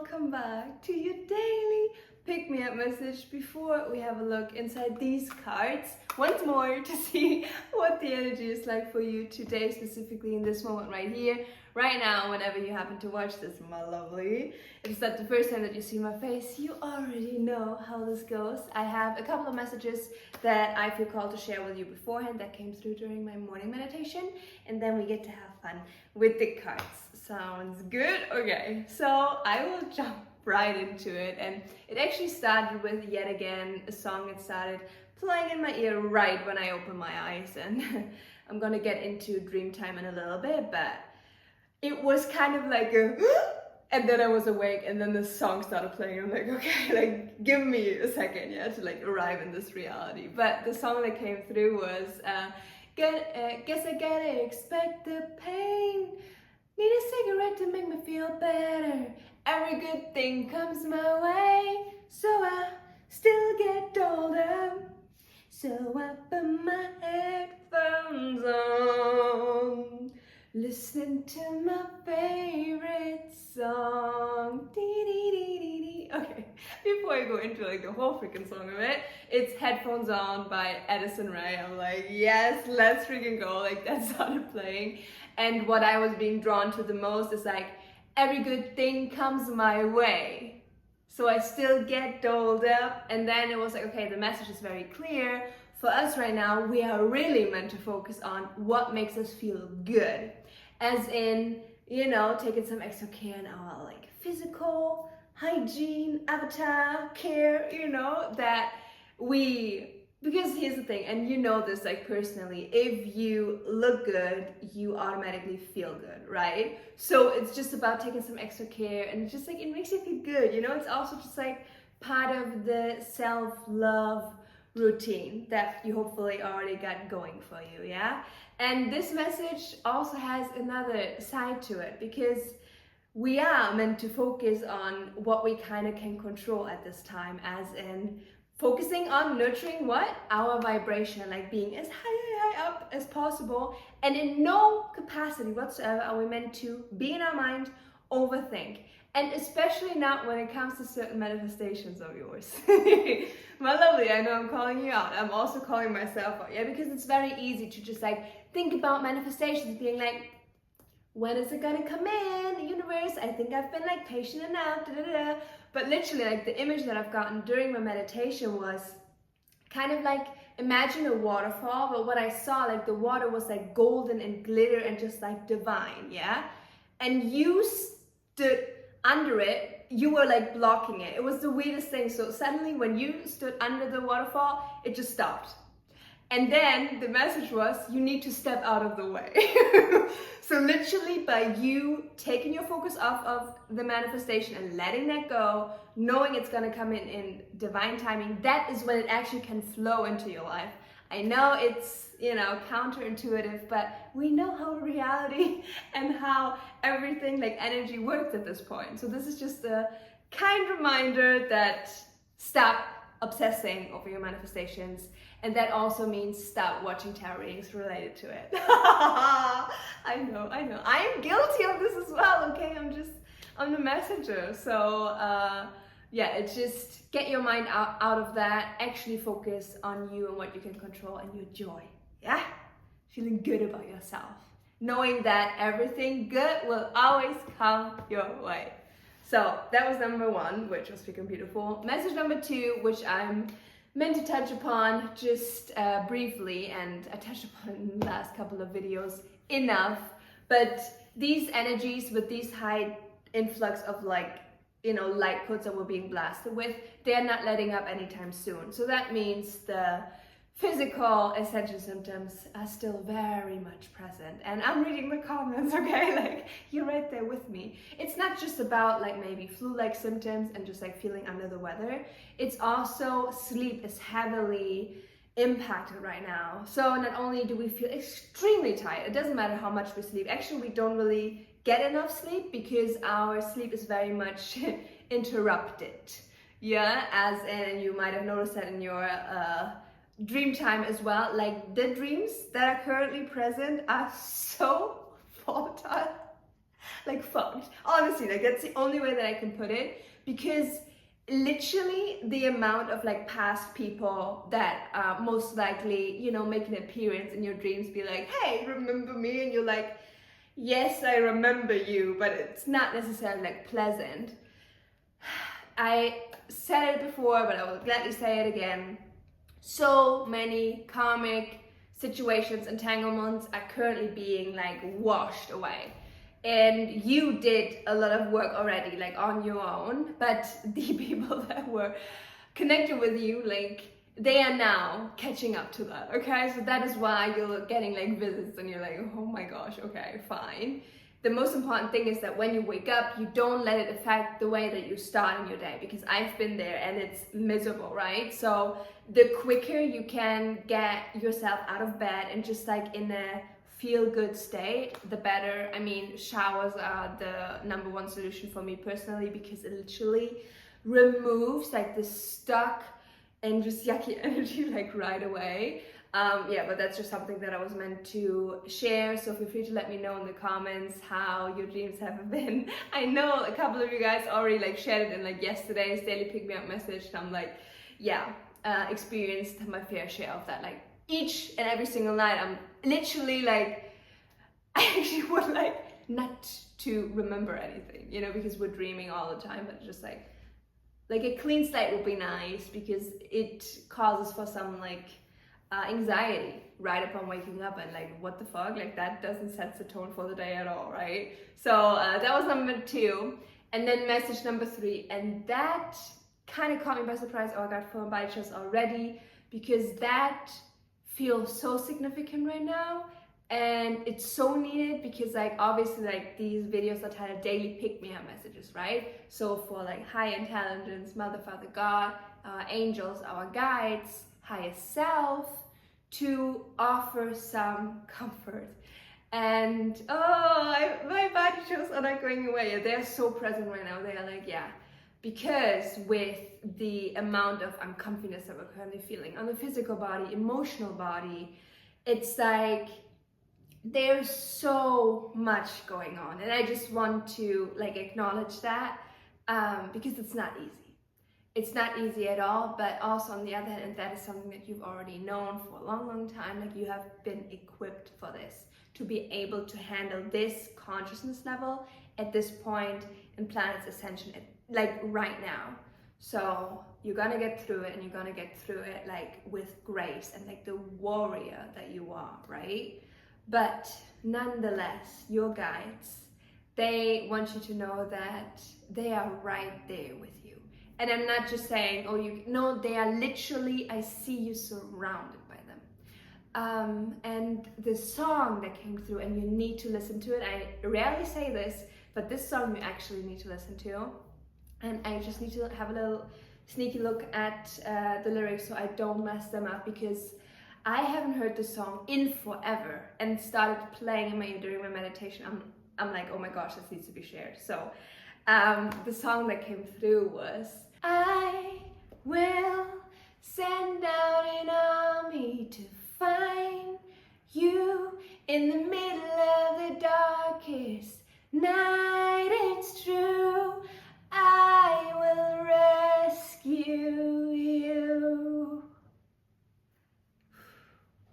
welcome back to your daily pick-me-up message. Before we have a look inside these cards once more to see what the energy is like for you today, specifically in this moment right here, right now, whenever you happen to watch this, my lovely. If it's not the first time that you see my face, you already know how this goes. I have a couple of messages that I feel called to share with you beforehand that came through during my morning meditation, and then we get to have fun with the cards. Sounds good? Okay, so I will jump right into it, and it actually started with, yet again, a song that started playing in my ear right when I opened my eyes, and I'm gonna get into dream time in a little bit, but it was kind of like a and then I was awake, and then the song started playing. I'm like, okay, like give me a second, yeah, to like arrive in this reality. But the song that came through was guess I gotta expect the pain. Need a cigarette to make me feel better. Every good thing comes my way, so I still get older. So I put my headphones on, listen to my favorite song. Dee, dee, dee, dee, dee. Okay, before I go into like the whole freaking song of it, it's Headphones On by Addison Rae. I'm like, yes, let's freaking go. Like that started playing. And what I was being drawn to the most is like, every good thing comes my way, so I still get doled up. And then it was like, okay, the message is very clear. For us right now, we are really meant to focus on what makes us feel good. As in, you know, taking some extra care in our like physical hygiene, avatar care, you know, that because here's the thing, and you know this like personally, if you look good, you automatically feel good, right? So it's just about taking some extra care, and just like it makes you feel good, you know. It's also just like part of the self-love routine that you hopefully already got going for you, yeah? And this message also has another side to it, because we are meant to focus on what we kind of can control at this time, as in focusing on nurturing what? Our vibration, like being as high up as possible. And in no capacity whatsoever are we meant to be in our mind, overthink. And especially not when it comes to certain manifestations of yours. My lovely, I know I'm calling you out. I'm also calling myself out, yeah? Because it's very easy to just like think about manifestations being like, when is it gonna come in, universe? I think I've been like patient enough, da, da, da. But literally, like the image that I've gotten during my meditation was kind of like, imagine a waterfall, but what I saw, like the water was like golden and glitter and just like divine, yeah? And you stood under it, you were like blocking it. It was the weirdest thing. So suddenly when you stood under the waterfall, it just stopped. And then the message was, you need to step out of the way. So literally by you taking your focus off of the manifestation and letting that go, knowing it's gonna come in divine timing, that is when it actually can flow into your life. I know it's, you know, counterintuitive, but we know how reality and how everything like energy works at this point. So this is just a kind reminder that stop obsessing over your manifestations, and that also means stop watching tarot readings related to it. I know, I am guilty of this as well, okay? I'm the messenger. So yeah, it's just get your mind out of that, actually focus on you and what you can control and your joy, yeah? Feeling good about yourself, knowing that everything good will always come your way. So that was number one, which was freaking beautiful. Message number two, which I'm meant to touch upon just briefly, and I touched upon in the last couple of videos enough, but these energies with these high influx of like, you know, light codes that we're being blasted with, they're not letting up anytime soon. So that means the physical Ascension symptoms are still very much present. And I'm reading the comments, okay? Like, you're right there with me. It's not just about like maybe flu-like symptoms and just like feeling under the weather. It's also sleep is heavily impacted right now. So not only do we feel extremely tired, it doesn't matter how much we sleep. Actually, we don't really get enough sleep because our sleep is very much interrupted. Yeah, as in, you might have noticed that in your dream time as well. Like the dreams that are currently present are so volatile. like fucked. Honestly, like that's the only way that I can put it, because literally the amount of like past people that most likely, you know, make an appearance in your dreams, be like, hey, remember me? And you're like, yes, I remember you, but it's not necessarily like pleasant. I said it before, but I will gladly say it again. So many karmic situations, entanglements are currently being like washed away. And you did a lot of work already, like on your own, but the people that were connected with you, like they are now catching up to that, okay? So that is why you're getting like visits and you're like, oh my gosh, okay, fine. The most important thing is that when you wake up, you don't let it affect the way that you start in your day, because I've been there and it's miserable, right? So the quicker you can get yourself out of bed and just like in a feel-good state, the better. I mean, showers are the number one solution for me personally, because it literally removes like the stuck and just yucky energy like right away. Yeah, but that's just something that I was meant to share. So feel free to let me know in the comments how your dreams have been. I know a couple of you guys already like shared it in like yesterday's daily pick me up message, and I'm like, yeah, experienced my fair share of that. Like each and every single night, I'm literally like, I actually would like not to remember anything, you know, because we're dreaming all the time, but just like a clean slate would be nice, because it causes for some like anxiety right upon waking up, and like what the fuck, like that doesn't set the tone for the day at all, right? So that was number 2. And then message number 3, and that kind of caught me by surprise. Oh, I got phone body chills already, because that feels so significant right now, and it's so needed, because like obviously like these videos are titled daily pick me up messages, right? So for like high intelligence, mother, father, God, our angels, our guides, highest self, to offer some comfort. And my body chills are not going away. They're so present right now. They are like, yeah, because with the amount of uncomfortableness that we're currently feeling on the physical body, emotional body, it's like there's so much going on, and I just want to like acknowledge that, because it's not easy. It's not easy at all, but also on the other hand, that is something that you've already known for a long time. Like you have been equipped for this, to be able to handle this consciousness level at this point in planet's ascension, like right now. So you're gonna get through it, and you're gonna get through it like with grace and like the warrior that you are, right? But nonetheless, your guides, they want you to know that they are right there with you. And I'm not just saying, oh, you know, they are literally, I see you surrounded by them. And the song that came through, and you need to listen to it. I rarely say this, but this song you actually need to listen to. And I just need to have a little sneaky look at the lyrics so I don't mess them up, because I haven't heard the song in forever, and started playing during my meditation. I'm like, oh my gosh, this needs to be shared. So the song that came through was, I will send out an army to find you in the middle of the darkest night. It's true, I will rescue you.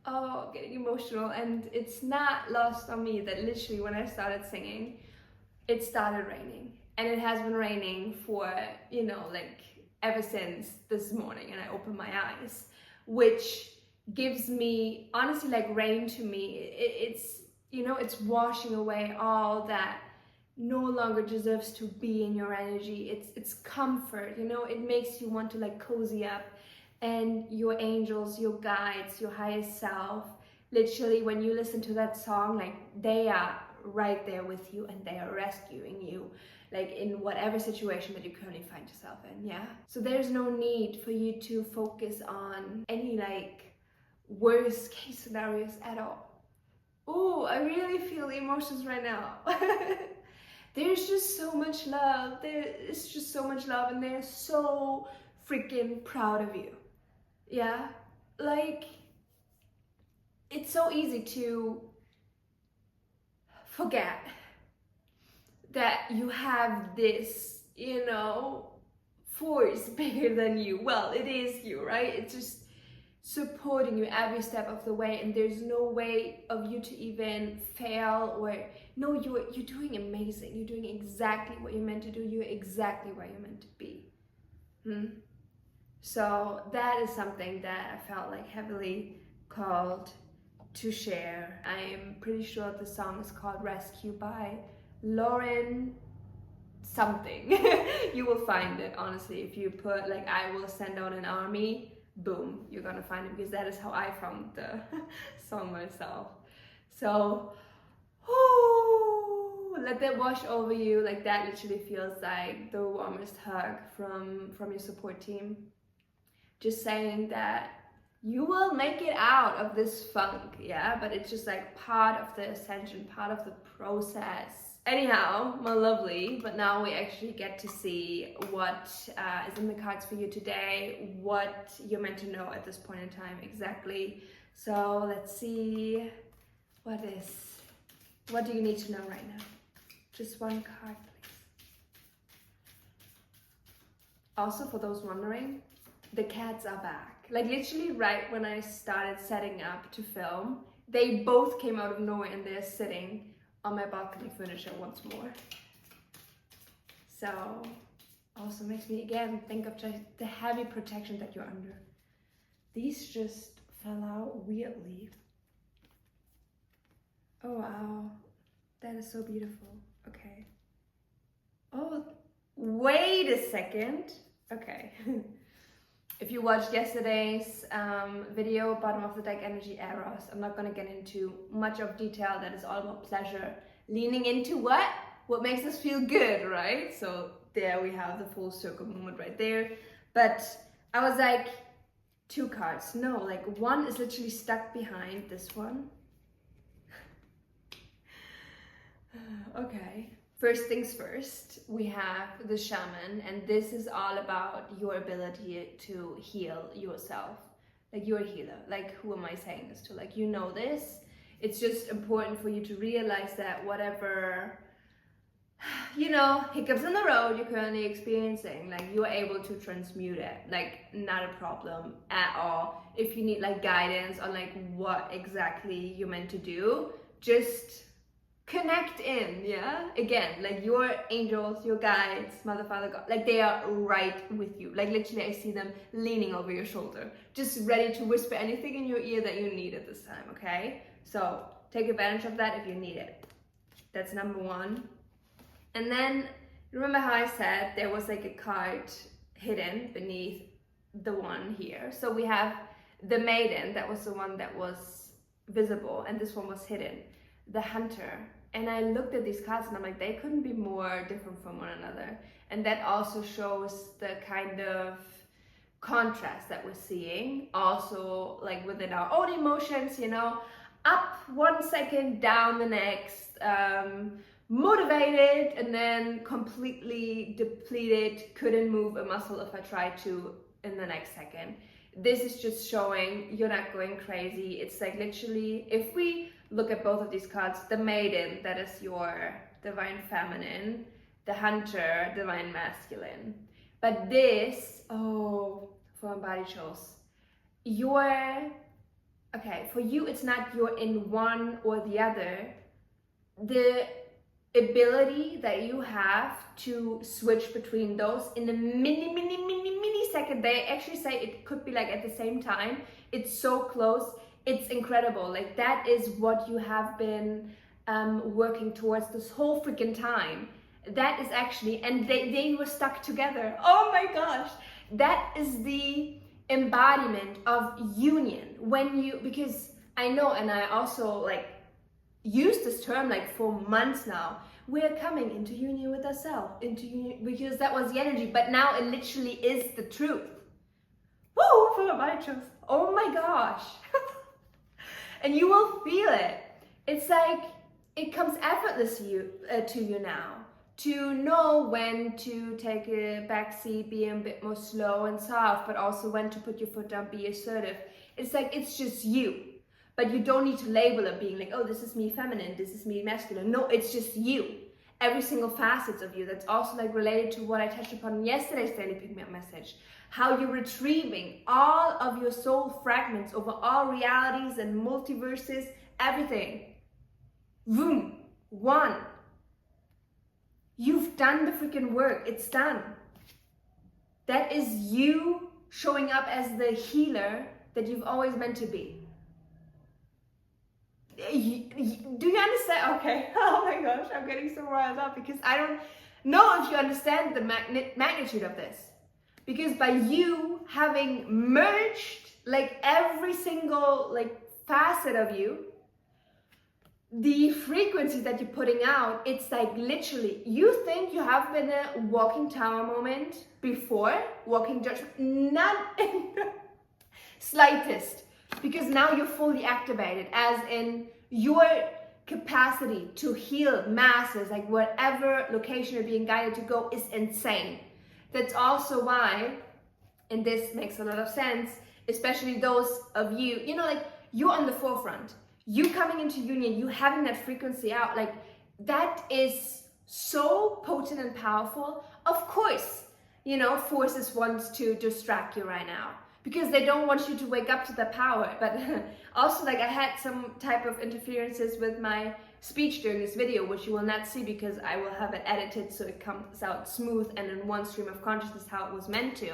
Oh, getting emotional. And it's not lost on me that literally when I started singing, it started raining. And it has been raining for, you know, like ever since this morning, and I opened my eyes, which gives me, honestly, like rain to me, it's, you know, it's washing away all that no longer deserves to be in your energy. It's comfort, you know, it makes you want to like cozy up. And your angels, your guides, your highest self, literally when you listen to that song, like they are right there with you, and they are rescuing you, like in whatever situation that you currently find yourself in. Yeah, so there's no need for you to focus on any like worst case scenarios at all. Oh, I really feel the emotions right now. There's just so much love. There is just so much love, and they're so freaking proud of you. Yeah, like it's so easy to forget that you have this, you know, force bigger than you. Well, it is you, right? It's just supporting you every step of the way, and there's no way of you to even fail or no, you're doing amazing. You're doing exactly what you're meant to do. You're exactly where you're meant to be. So that is something that I felt like heavily called to share. I am pretty sure the song is called Rescue by Lauren something. You will find it, honestly. If you put like I will send out an army, boom, you're gonna find it, because that is how I found the song myself. So let that wash over you. Like that literally feels like the warmest hug from your support team. Just saying that you will make it out of this funk, yeah? But it's just like part of the ascension, part of the process. Anyhow, my lovely, but now we actually get to see what is in the cards for you today, what you're meant to know at this point in time exactly. So let's see, what do you need to know right now? Just one card, please. Also, for those wondering, the cats are back. Like literally right when I started setting up to film, they both came out of nowhere and they're sitting on my balcony furniture once more. So also makes me again think of just the heavy protection that you're under. These just fell out weirdly. Oh wow, that is so beautiful. Okay. Oh, wait a second. Okay. If you watched yesterday's video, bottom of the deck energy errors, I'm not going to get into much of detail. That is all about pleasure. Leaning into what? What makes us feel good, right? So there we have the full circle moment right there. But I was like, 2 cards. No, like one is literally stuck behind this one. Okay. First things first, we have the shaman, and this is all about your ability to heal yourself. Like you're a healer. Like who am I saying this to? Like you know this. It's just important for you to realize that whatever, you know, hiccups in the road you're currently experiencing, like you're able to transmute it. Like not a problem at all. If you need like guidance on like what exactly you're meant to do, just connect in, yeah? Again, like your angels, your guides, Mother, Father, God, like they are right with you. Like literally I see them leaning over your shoulder, just ready to whisper anything in your ear that you need at this time, okay? So take advantage of that if you need it. That's number 1. And then remember how I said there was like a card hidden beneath the one here. So we have the maiden, that was the one that was visible, and this one was hidden. The hunter. And I looked at these cards and I'm like, they couldn't be more different from one another. And that also shows the kind of contrast that we're seeing. Also, like within our own emotions, you know, up 1 second, down the next, motivated and then completely depleted, couldn't move a muscle if I tried to in the next second. This is just showing you're not going crazy. It's like literally, if we look at both of these cards, the maiden, that is your divine feminine, the hunter, divine masculine. But this, oh, for body chills, you're, okay, for you it's not you're in one or the other. The ability that you have to switch between those in a mini second, they actually say it could be like at the same time. It's so close. It's incredible. Like that is what you have been working towards this whole freaking time. That is actually, and they were stuck together. Oh my gosh. That is the embodiment of union. When you, because I know, and I also like use this term like for months now, we're coming into union with ourselves, into union, because that was the energy, but now it literally is the truth. Woo, for my truth. Oh my gosh. And you will feel it. It's like, it comes effortlessly to you now, to know when to take a backseat, be a bit more slow and soft, but also when to put your foot down, be assertive. It's like, it's just you. But you don't need to label it being like, oh, this is me feminine, this is me masculine. No, it's just you. every single facets of you. That's also like related to what I touched upon in yesterday's daily pick-me-up message. How you're retrieving all of your soul fragments over all realities and multiverses, everything. Boom, one. You've done the freaking work. It's done. That is you showing up as the healer that you've always meant to be. Do you understand? Okay. Oh my gosh, I'm getting so riled up because I don't know if you understand the magnitude of this. Because by you having merged like every single like facet of you, the frequency that you're putting out, it's like literally, you think you have been a walking tower moment before, walking judgment, not in the slightest, because now you're fully activated, as in your capacity to heal masses, like whatever location you're being guided to go, is insane. That's also why, and this makes a lot of sense, especially those of you, you know, like you're on the forefront. You coming into union, you having that frequency out, like that is so potent and powerful. Of course, you know, forces wants to distract you right now because they don't want you to wake up to the power. But also, like, I had some type of interferences with my speech during this video, which you will not see because I will have it edited so it comes out smooth and in one stream of consciousness how it was meant to.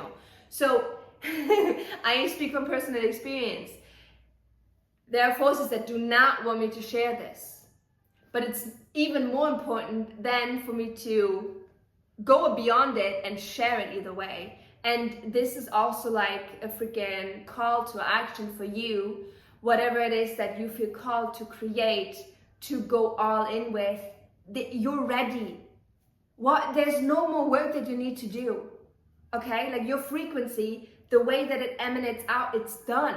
So I speak from personal experience. There are forces that do not want me to share this, but it's even more important than for me to go beyond it and share it either way. And this is also like a freaking call to action for you, whatever it is that you feel called to create, to go all in with, you're ready. There's no more work that you need to do, okay? Like your frequency, the way that it emanates out, it's done.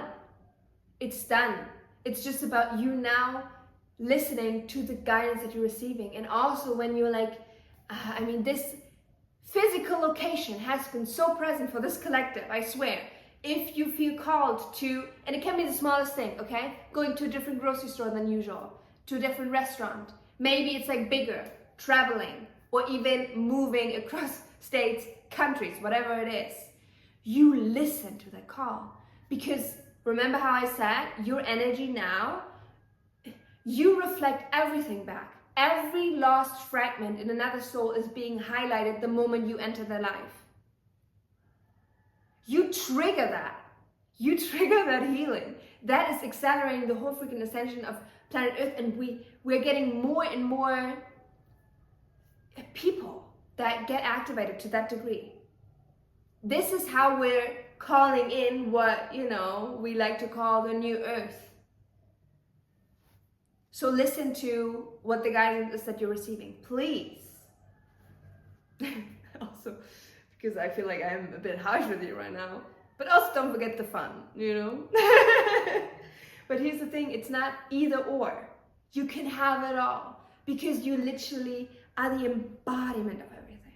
It's done. It's just about you now listening to the guidance that you're receiving. And also when you're like, I mean, this physical location has been so present for this collective, I swear. If you feel called to, and it can be the smallest thing, okay? Going to a different grocery store than usual, to a different restaurant. Maybe it's like bigger, traveling, or even moving across states, countries, whatever it is. You listen to that call. Because remember how I said, your energy now, you reflect everything back. Every lost fragment in another soul is being highlighted the moment you enter their life. You trigger that. You trigger that healing. That is accelerating the whole freaking ascension of planet Earth, and we're getting more and more people that get activated to that degree. This is how we're calling in what, you know, we like to call the new Earth. So listen to what the guidance is that you're receiving, please. Also, because I feel like I'm a bit harsh with you right now. But also don't forget the fun, you know? But here's the thing, it's not either or. You can have it all because you literally are the embodiment of everything.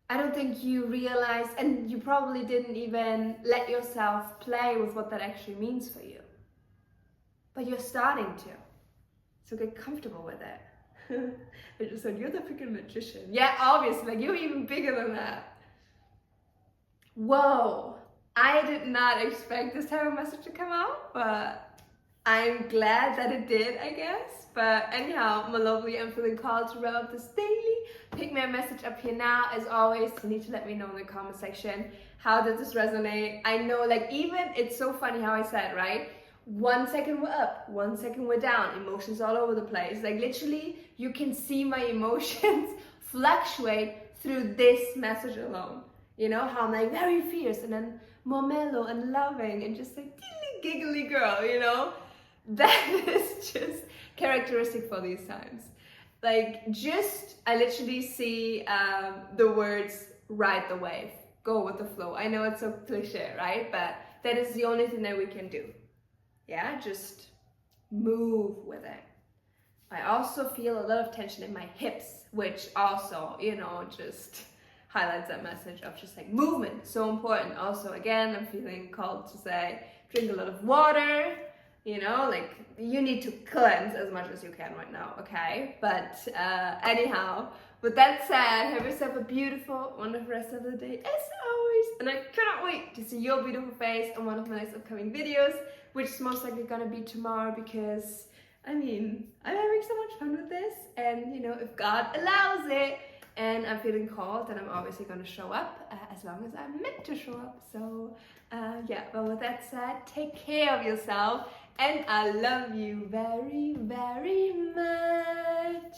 I don't think you realize, and you probably didn't even let yourself play with what that actually means for you. But you're starting to. So get comfortable with it. I just said, you're the freaking magician. Yeah, obviously, like you're even bigger than that. Whoa, I did not expect this type of message to come out, but I'm glad that it did, I guess. But anyhow, my lovely, I'm feeling called to wrap up this daily pick me a message up here now. As always, you need to let me know in the comment section, how did this resonate? I know, like, even, it's so funny how I said, right? 1 second we're up, 1 second we're down, emotions all over the place. Like literally, you can see my emotions fluctuate through this message alone. You know, how I'm like very fierce and then more mellow and loving and just like giggly girl, you know? That is just characteristic for these times. Like I literally see the words ride the wave, go with the flow. I know it's so cliche, right? But that is the only thing that we can do. Yeah, just move with it. I also feel a lot of tension in my hips, which also, you know, just highlights that message of just like movement, so important. Also, again, I'm feeling called to say, drink a lot of water, you know, like you need to cleanse as much as you can right now, okay? But anyhow, with that said, have yourself a beautiful, wonderful rest of the day as always, and I cannot wait to see your beautiful face on one of my next upcoming videos, which is most likely gonna be tomorrow, because I mean, I'm having so much fun with this, and you know, if God allows it, and I'm feeling called, then I'm obviously gonna show up as long as I'm meant to show up. So yeah, well, with that said, take care of yourself, and I love you very, very much.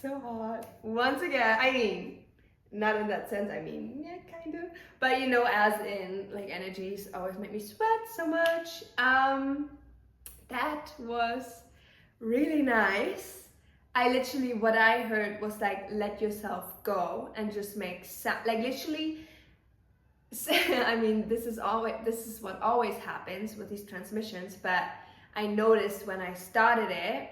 So hot. Once again, I mean, not in that sense, I mean, yeah, kind of. But you know, as in, like, energies always make me sweat so much. That was really nice. I literally, what I heard was like, let yourself go and just make sound. Like, literally, I mean, this is what always happens with these transmissions, but I noticed when I started it,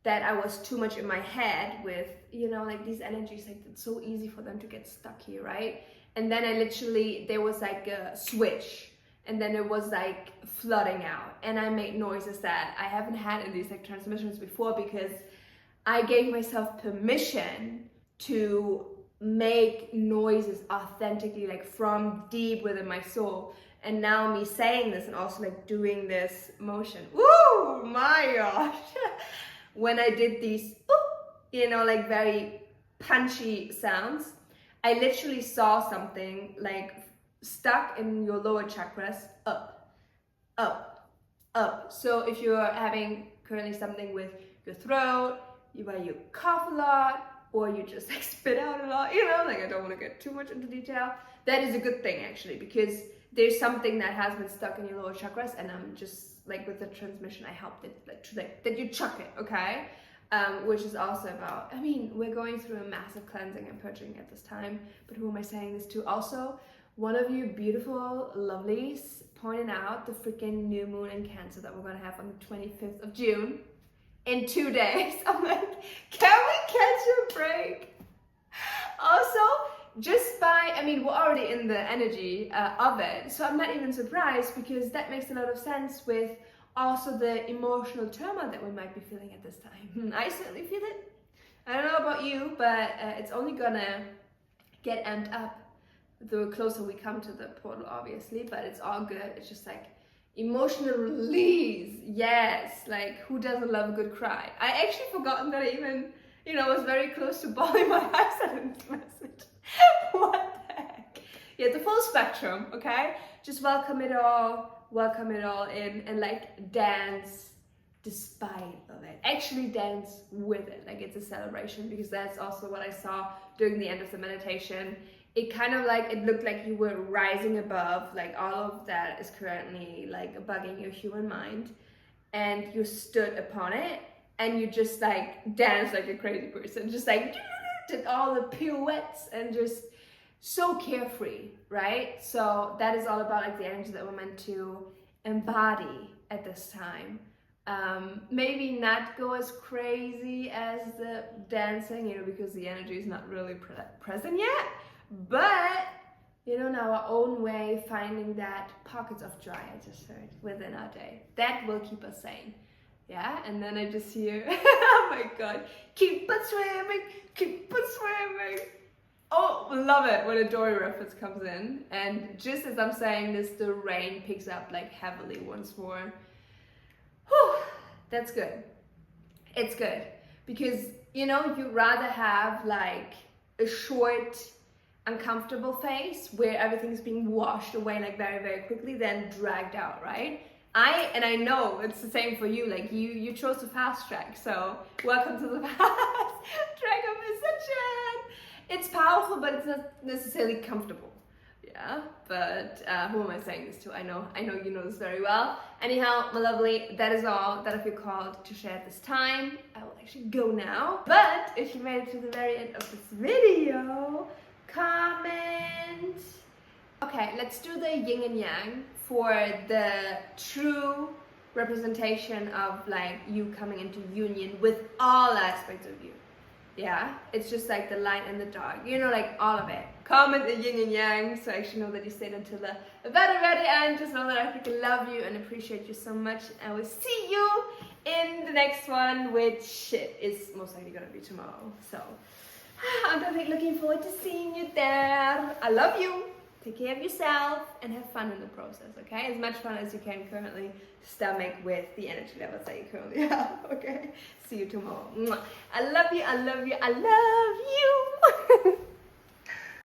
that I was too much in my head with, you know, like these energies, like it's so easy for them to get stuck here, right? And then there was like a switch, and then it was like flooding out, and I made noises that I haven't had in these like transmissions before, because I gave myself permission to make noises authentically, like from deep within my soul. And now me saying this and also like doing this motion, ooh, my gosh. When I did these, you know, like very punchy sounds, I literally saw something like stuck in your lower chakras, up, up, up. So if you're having currently something with your throat, where you cough a lot, or you just like spit out a lot, you know, like I don't want to get too much into detail, that is a good thing actually, because there's something that has been stuck in your lower chakras, and I'm just like with the transmission, I helped it like that you chuck it, okay? Which is also about, I mean, we're going through a massive cleansing and purging at this time, but who am I saying this to? Also, one of you beautiful lovelies pointed out the freaking new moon in Cancer that we're gonna have on the 25th of June in 2 days. I'm like, can we catch a break? Also, just by, I mean, we're already in the energy of it, so I'm not even surprised, because that makes a lot of sense with also the emotional turmoil that we might be feeling at this time. I certainly feel it. I don't know about you, but it's only gonna get amped up the closer we come to the portal, obviously, but it's all good. It's just like emotional release. Yes, like who doesn't love a good cry? I actually forgotten that I even, you know, was very close to bawling my eyes out in this message. What the heck? Yeah, the full spectrum, okay? Just welcome it all in, and like dance despite of it. Actually dance with it, like it's a celebration, because that's also what I saw during the end of the meditation. It kind of like, it looked like you were rising above like all of that is currently like bugging your human mind, and you stood upon it, and you just like danced like a crazy person, just like did all the pirouettes, and just so carefree, right? So that is all about like the energy that we're meant to embody at this time. Maybe not go as crazy as the dancing, you know, because the energy is not really present yet, but you know, in our own way, finding that pockets of joy, I just heard, within our day, that will keep us sane. Yeah, and then I just hear, oh my god, keep on swimming, keep on swimming. Oh, love it when a Dory reference comes in. And just as I'm saying this, the rain picks up like heavily once more. Whew, that's good. It's good, because you know, you'd rather have like a short, uncomfortable phase where everything's being washed away like very, very quickly than dragged out, right? I know it's the same for you, like you chose to fast track, so welcome to the fast track of Ascension. It's powerful, but it's not necessarily comfortable. Yeah, but who am I saying this to? I know you know this very well. Anyhow, my lovely, that is all that I feel called to share at this time. I will actually go now. But if you made it to the very end of this video, comment. Okay, let's do the yin and yang for the true representation of like you coming into union with all aspects of you. Yeah, it's just like the light and the dark, you know, like all of it. Comment the yin and yang, so I actually know that you stayed until the very, very end. Just know that I freaking love you and appreciate you so much. I will see you in the next one, which is most likely gonna be tomorrow. So I'm definitely looking forward to seeing you there. I love you. Take care of yourself and have fun in the process, okay? As much fun as you can currently stomach with the energy levels that you currently have, okay? See you tomorrow. Mwah. I love you, I love you, I love you.